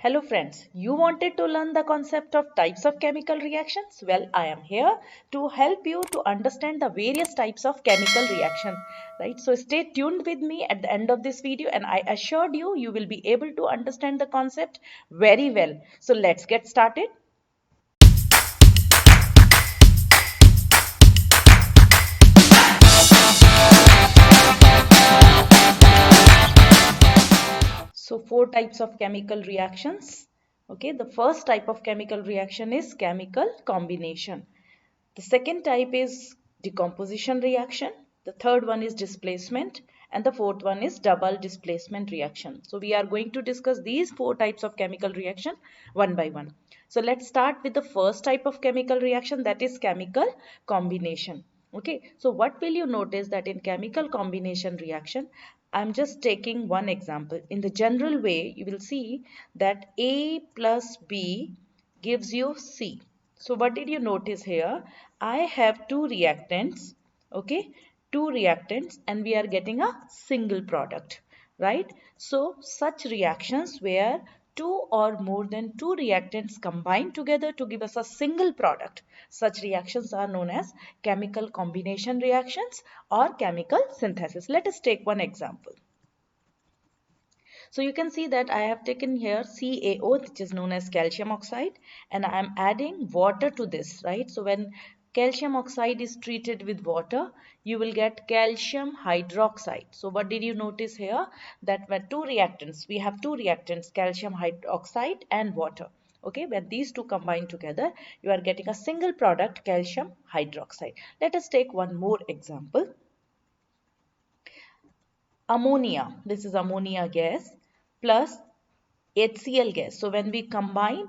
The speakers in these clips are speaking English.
Hello friends, you wanted to learn the concept of types of chemical reactions? Well, I am here to help you to understand the various types of chemical reaction, right? So stay tuned with me at the end of this video and I assured you, you will be able to understand the concept very well. So let's get started. So four types of chemical reactions. Okay, the first type of chemical reaction is chemical combination. The second type is decomposition reaction. The third one is displacement. And the fourth one is double displacement reaction. So we are going to discuss these four types of chemical reaction one by one. So let's start with the first type of chemical reaction, that is chemical combination. Okay, so what will you notice that in chemical combination reaction, I'm just taking one example. In the general way, you will see that A plus B gives you C. So what did you notice here? I have two reactants, okay, two reactants and we are getting a single product, right? So such reactions where two or more than two reactants combine together to give us a single product, such reactions are known as chemical combination reactions or chemical synthesis. Let us take one example. So you can see that I have taken here CaO, which is known as calcium oxide, and I am adding water to this, right? So when calcium oxide is treated with water, you will get calcium hydroxide. So what did you notice here? That when two reactants, we have two reactants, calcium hydroxide and water. Okay, when these two combine together, you are getting a single product, calcium hydroxide. Let us take one more example. Ammonia, this is ammonia gas plus HCl gas. So when we combine,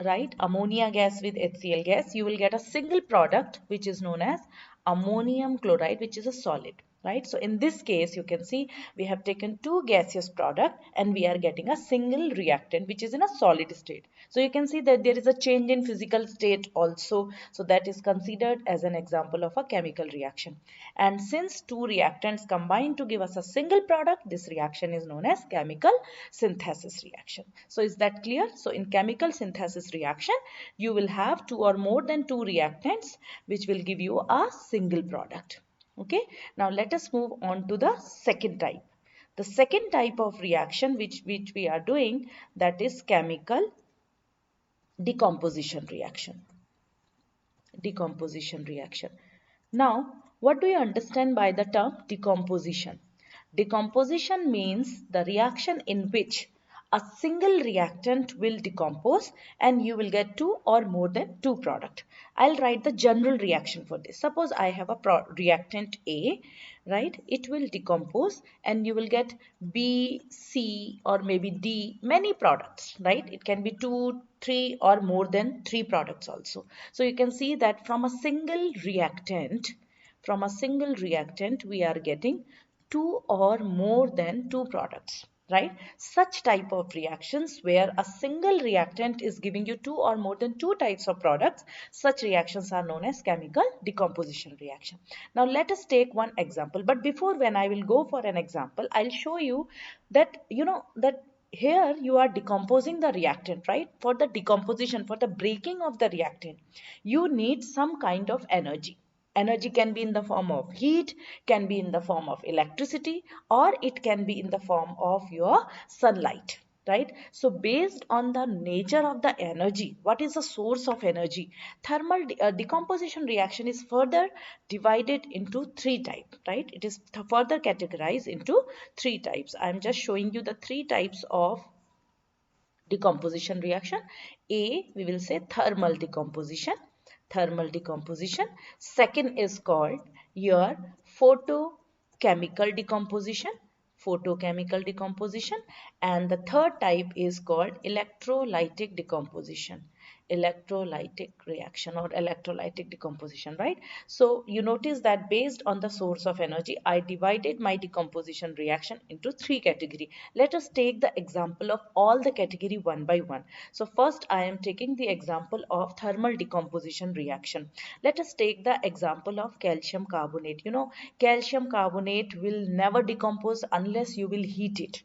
right, ammonia gas with HCl gas, you will get a single product which is known as ammonium chloride, which is a solid, right? So in this case, you can see we have taken two gaseous product and we are getting a single reactant which is in a solid state. So you can see that there is a change in physical state also. So that is considered as an example of a chemical reaction. And since two reactants combine to give us a single product, this reaction is known as chemical synthesis reaction. So is that clear? So in chemical synthesis reaction, you will have two or more than two reactants which will give you a single product. Okay, now let us move on to the second type. The second type of reaction which we are doing, that is chemical decomposition reaction. Decomposition reaction. Now, what do you understand by the term decomposition? Decomposition means the reaction in which a single reactant will decompose and you will get two or more than two product. I'll write the general reaction for this. Suppose I have a reactant A, right? It will decompose and you will get B, C or maybe D, many products, right? It can be two, three or more than three products also. So you can see that from a single reactant, we are getting two or more than two products, right? Such type of reactions where a single reactant is giving you two or more than two types of products, such reactions are known as chemical decomposition reaction. Now let us take one example, but before when I will go for an example, I'll show you that that here you are decomposing the reactant, right? For the decomposition, for the breaking of the reactant, you need some kind of energy. Energy can be in the form of heat, can be in the form of electricity, or it can be in the form of your sunlight, right? So based on the nature of the energy, what is the source of energy, thermal decomposition reaction is further divided into three types, right? It is further categorized into three types. I am just showing you the three types of decomposition reaction. A, we will say thermal decomposition. Thermal decomposition. Second is called your photochemical decomposition. Photochemical decomposition. And the third type is called electrolytic decomposition. Electrolytic reaction or electrolytic decomposition, right? So you notice that based on the source of energy, I divided my decomposition reaction into three categories. Let us take the example of all the category one by one. So first I am taking the example of thermal decomposition reaction. Let us take the example of calcium carbonate. Calcium carbonate will never decompose unless you will heat it.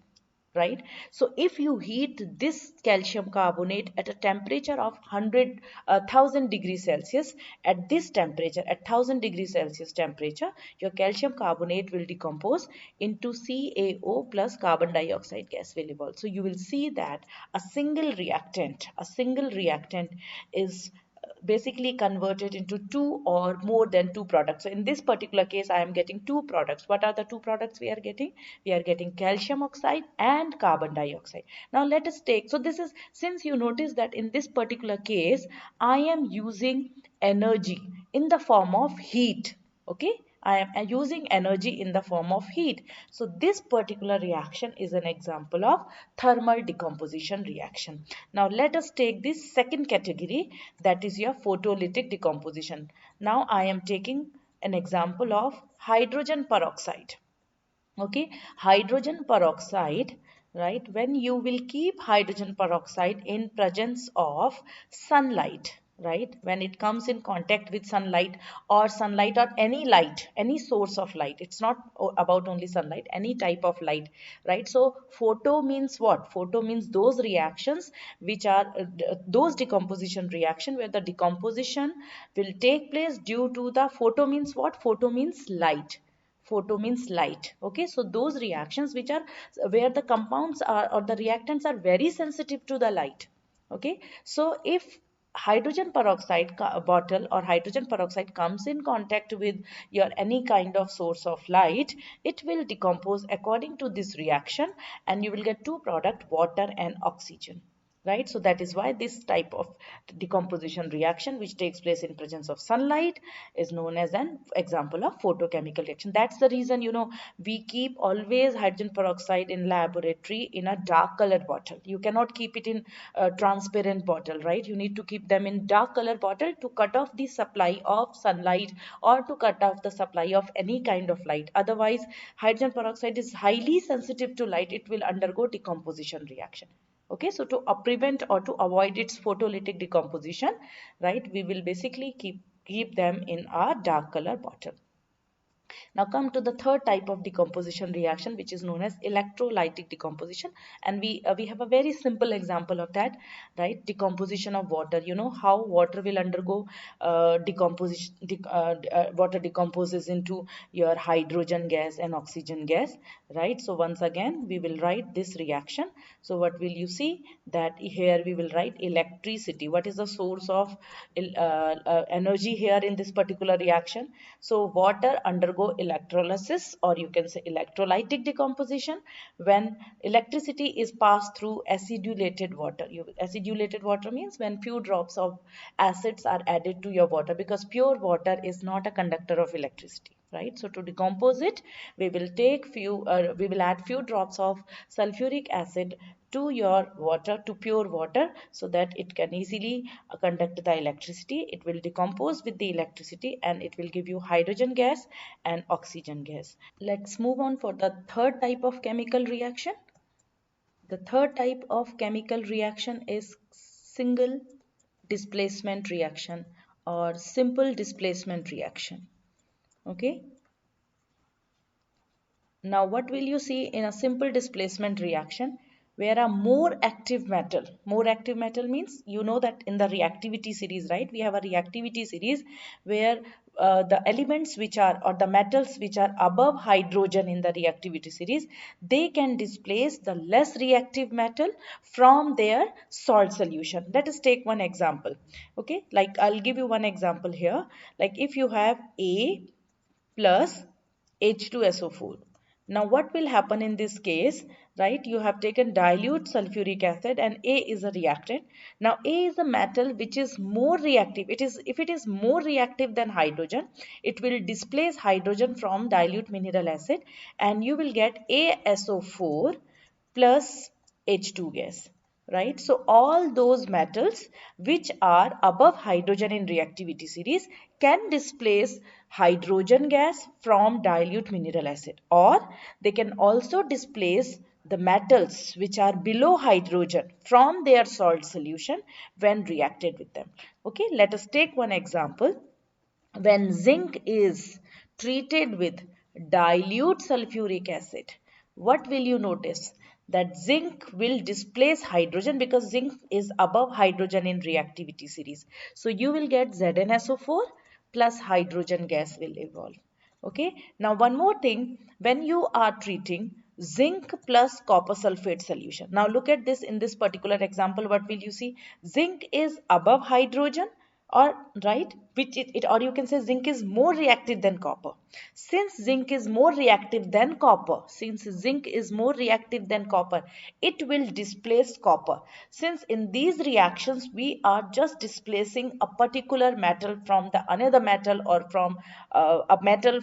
right? So if you heat this calcium carbonate at a temperature of 1000 degrees Celsius, at this temperature, at 1000 degrees Celsius temperature, your calcium carbonate will decompose into CaO plus carbon dioxide gas will evolve. So you will see that a single reactant is basically converted into two or more than two products. So in this particular case, I am getting two products. What are the two products we are getting? We are getting calcium oxide and carbon dioxide. Now let us take, so this is, since you notice that in this particular case, I am using energy in the form of heat. Okay, I am using energy in the form of heat. So this particular reaction is an example of thermal decomposition reaction. Now let us take this second category, that is your photolytic decomposition. Now I am taking an example of hydrogen peroxide. Okay, hydrogen peroxide, right? When you will keep hydrogen peroxide in presence of sunlight, right, when it comes in contact with sunlight or any light, any source of light, it's not about only sunlight, any type of light, right? So photo means what? Photo means those reactions which are those decomposition reaction where the decomposition will take place due to the, photo means what? Photo means light. Photo means light. Okay, so those reactions which are where the compounds are or the reactants are very sensitive to the light. Okay, so if hydrogen peroxide bottle or hydrogen peroxide comes in contact with your any kind of source of light, it will decompose according to this reaction, and you will get two product, water and oxygen, right? So that is why this type of decomposition reaction which takes place in presence of sunlight is known as an example of photochemical reaction. That's the reason, we keep always hydrogen peroxide in laboratory in a dark colored bottle. You cannot keep it in a transparent bottle, right? You need to keep them in dark colored bottle to cut off the supply of sunlight or to cut off the supply of any kind of light. Otherwise, hydrogen peroxide is highly sensitive to light. It will undergo decomposition reaction. Okay, so to prevent or to avoid its photolytic decomposition, right, we will basically keep them in our dark color bottle. Now come to the third type of decomposition reaction, which is known as electrolytic decomposition. And we have a very simple example of that, right? Decomposition of water. You know how water will undergo decomposition. Water decomposes into your hydrogen gas and oxygen gas, right? So once again, we will write this reaction. So what will you see? That here we will write electricity. What is the source of energy here in this particular reaction? So water undergo electrolysis, or you can say electrolytic decomposition, when electricity is passed through acidulated water. Acidulated water means when few drops of acids are added to your water, because pure water is not a conductor of electricity, right? So to decompose it, we will add few drops of sulfuric acid to your water, to pure water, so that it can easily conduct the electricity. It will decompose with the electricity and it will give you hydrogen gas and oxygen gas. Let's move on for the third type of chemical reaction. The third type of chemical reaction is single displacement reaction or simple displacement reaction. Okay, now what will you see in a simple displacement reaction? Where a more active metal means, you know that in the reactivity series, right? We have a reactivity series where the elements which are, or the metals which are above hydrogen in the reactivity series, they can displace the less reactive metal from their salt solution. Let us take one example. Okay, like I'll give you one example here. Like if you have A plus H2SO4. Now what will happen in this case, right? You have taken dilute sulfuric acid and A is a reactant. Now A is a metal which is more reactive. If it is more reactive than hydrogen, it will displace hydrogen from dilute mineral acid and you will get ASO4 plus H2 gas, right? So all those metals which are above hydrogen in reactivity series can displace hydrogen gas from dilute mineral acid, or they can also displace the metals which are below hydrogen from their salt solution when reacted with them. Okay, let us take one example. When zinc is treated with dilute sulfuric acid, what will you notice? that zinc will displace hydrogen because zinc is above hydrogen in reactivity series. So you will get ZnSO4 plus hydrogen gas will evolve. Okay. Now one more thing, when you are treating zinc plus copper sulfate solution. Now look at this in this particular example. What will you see? Zinc is above hydrogen, or right, which it or you can say zinc is more reactive than copper. Since zinc is more reactive than copper, it will displace copper. Since in these reactions we are just displacing a particular metal from the another metal, or from a metal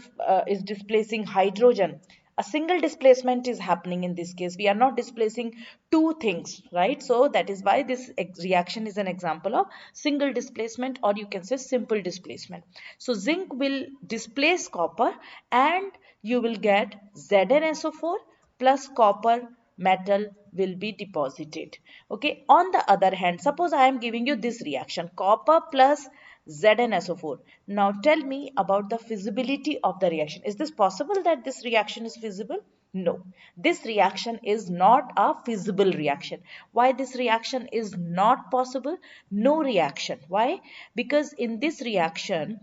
is displacing hydrogen, a single displacement is happening in this case. We are not displacing two things, right? So that is why this reaction is an example of single displacement, or you can say simple displacement. So zinc will displace copper and you will get ZnSO4 plus copper metal will be deposited. Okay. On the other hand, suppose I am giving you this reaction, copper plus ZnSO4. Now tell me about the feasibility of the reaction. Is this possible that this reaction is feasible? No, this reaction is not a feasible reaction. Why this reaction is not possible? No reaction. Why? Because in this reaction,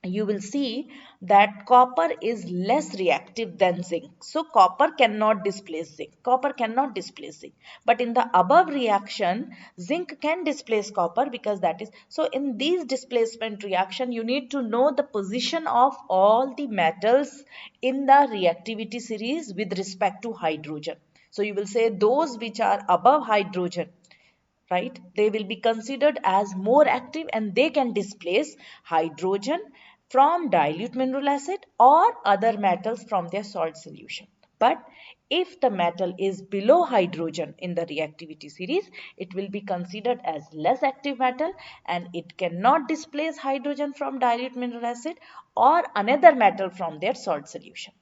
you will see that copper is less reactive than zinc. So copper cannot displace zinc. Copper cannot displace zinc. But in the above reaction, zinc can displace copper because that is. So in these displacement reaction, you need to know the position of all the metals in the reactivity series with respect to hydrogen. So you will say those which are above hydrogen, right, they will be considered as more active and they can displace hydrogen from dilute mineral acid or other metals from their salt solution. But if the metal is below hydrogen in the reactivity series, it will be considered as less active metal and it cannot displace hydrogen from dilute mineral acid or another metal from their salt solution.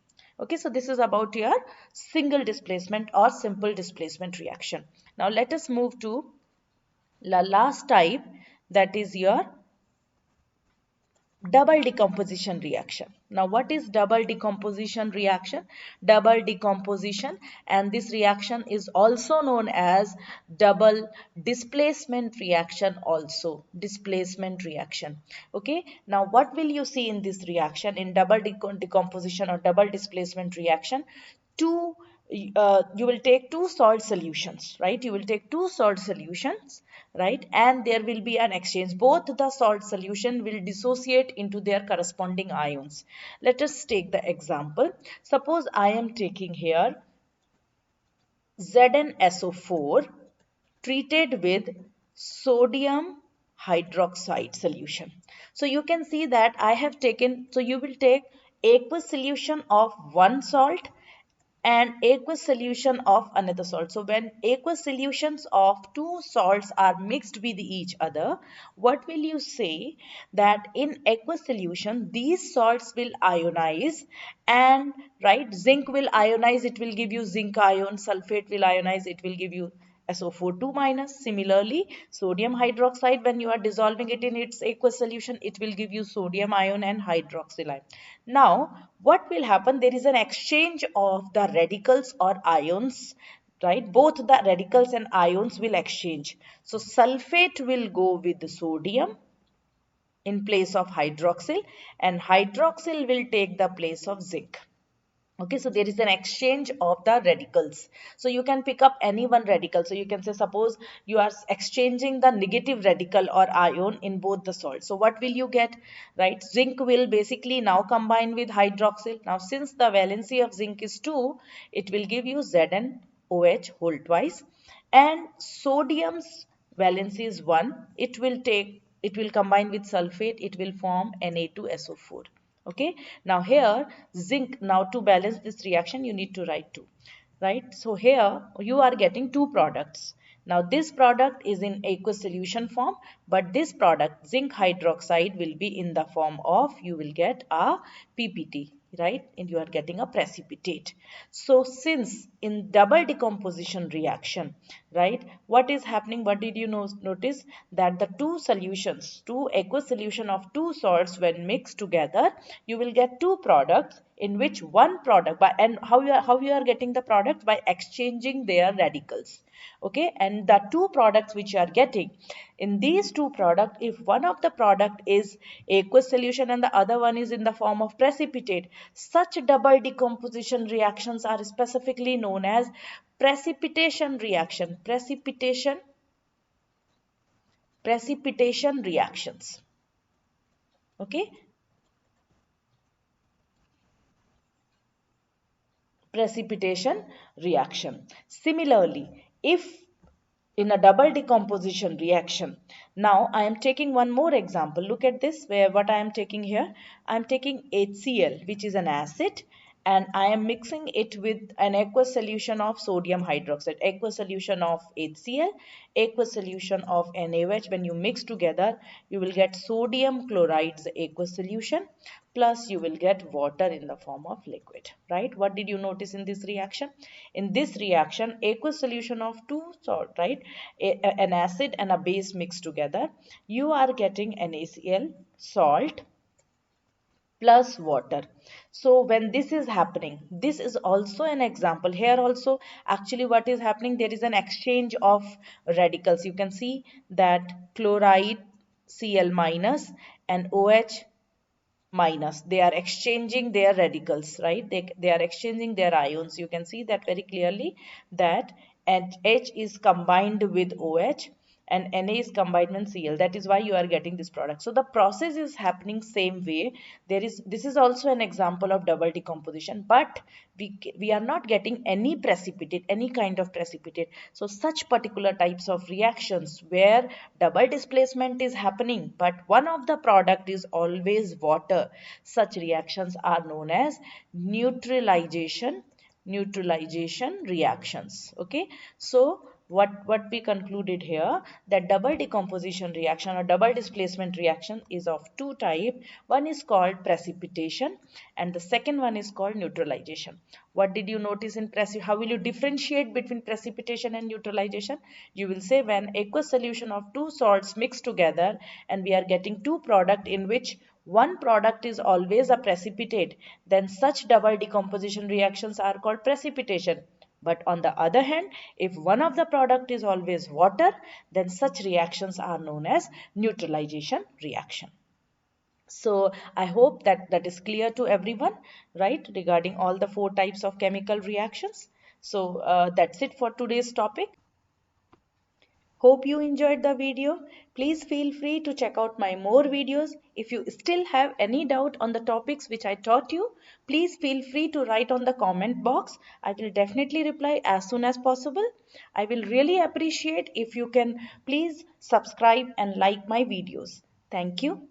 Okay, so this is about your single displacement or simple displacement reaction. Now let us move to the last type, that is your double decomposition reaction. Now what is double decomposition reaction? Double decomposition, and this reaction is also known as double displacement reaction, also displacement reaction. Okay, now what will you see in this reaction, in double decomposition or double displacement reaction? Two You will take two salt solutions, right? You will take two salt solutions, right? And there will be an exchange. Both the salt solution will dissociate into their corresponding ions. Let us take the example. Suppose I am taking here ZnSO4 treated with sodium hydroxide solution. So you can see that I have taken, so you will take aqueous solution of one salt and aqueous solution of another salt. So when aqueous solutions of two salts are mixed with each other, what will you say? That in aqueous solution, these salts will ionize, and right, zinc will ionize, it will give you zinc ion, sulfate will ionize, it will give you SO4 2 minus. Similarly, sodium hydroxide, when you are dissolving it in its aqueous solution, it will give you sodium ion and hydroxyl ion. Now, what will happen? There is an exchange of the radicals or ions, right? Both the radicals and ions will exchange. So, sulfate will go with the sodium in place of hydroxyl, and hydroxyl will take the place of zinc. Okay, so there is an exchange of the radicals. So you can pick up any one radical. So you can say, suppose you are exchanging the negative radical or ion in both the salts. So what will you get, right? Zinc will basically now combine with hydroxyl. Now since the valency of zinc is 2, it will give you ZnOH whole twice. And sodium's valency is 1. It will combine with sulfate. It will form Na2SO4. Okay, now here zinc, now to balance this reaction you need to write 2, right? So here you are getting two products. Now this product is in aqueous solution form, but this product zinc hydroxide will be in the form of, you will get a PPT, right? And you are getting a precipitate. So since in double decomposition reaction, right, what is happening, what did you notice, that the two aqueous solution of two salts when mixed together, you will get two products, in which one product by, and how you are getting the product, by exchanging their radicals. Okay, and the two products which you are getting, in these two products, if one of the product is aqueous solution and the other one is in the form of precipitate, such double decomposition reactions are specifically known as precipitation reaction. Precipitation reactions. Okay, precipitation reaction. Similarly, if in a double decomposition reaction, now I am taking one more example. Look at this, where what I am taking here, I am taking HCl, which is an acid, and I am mixing it with an aqueous solution of sodium hydroxide, aqueous solution of HCl, aqueous solution of NaOH. When you mix together, you will get sodium chloride's aqueous solution, plus you will get water in the form of liquid, right? What did you notice in this reaction? In this reaction, aqueous solution of two salt, right, an acid and a base mixed together, you are getting NaCl, salt, plus water. So when this is happening, this is also an example. Here also, actually what is happening, there is an exchange of radicals. You can see that chloride Cl minus and OH minus, they are exchanging their radicals, right? They are exchanging their ions. You can see that very clearly, that H is combined with OH and Na is combined with Cl. That is why you are getting this product. So the process is happening same way. This is also an example of double decomposition, but we are not getting any precipitate, any kind of precipitate. So such particular types of reactions where double displacement is happening, but one of the product is always water, such reactions are known as neutralization reactions. Okay, so what we concluded here, that double decomposition reaction or double displacement reaction is of two type. One is called precipitation and the second one is called neutralization. What did you notice in how will you differentiate between precipitation and neutralization? You will say, when aqueous solution of two salts mixed together and we are getting two product in which one product is always a precipitate, then such double decomposition reactions are called precipitation. But on the other hand, if one of the product is always water, then such reactions are known as neutralization reaction. So I hope that that is clear to everyone, right, regarding all the four types of chemical reactions. So that's it for today's topic. Hope you enjoyed the video. Please feel free to check out my more videos. If you still have any doubt on the topics which I taught you, please feel free to write on the comment box. I will definitely reply as soon as possible. I will really appreciate if you can please subscribe and like my videos. Thank you.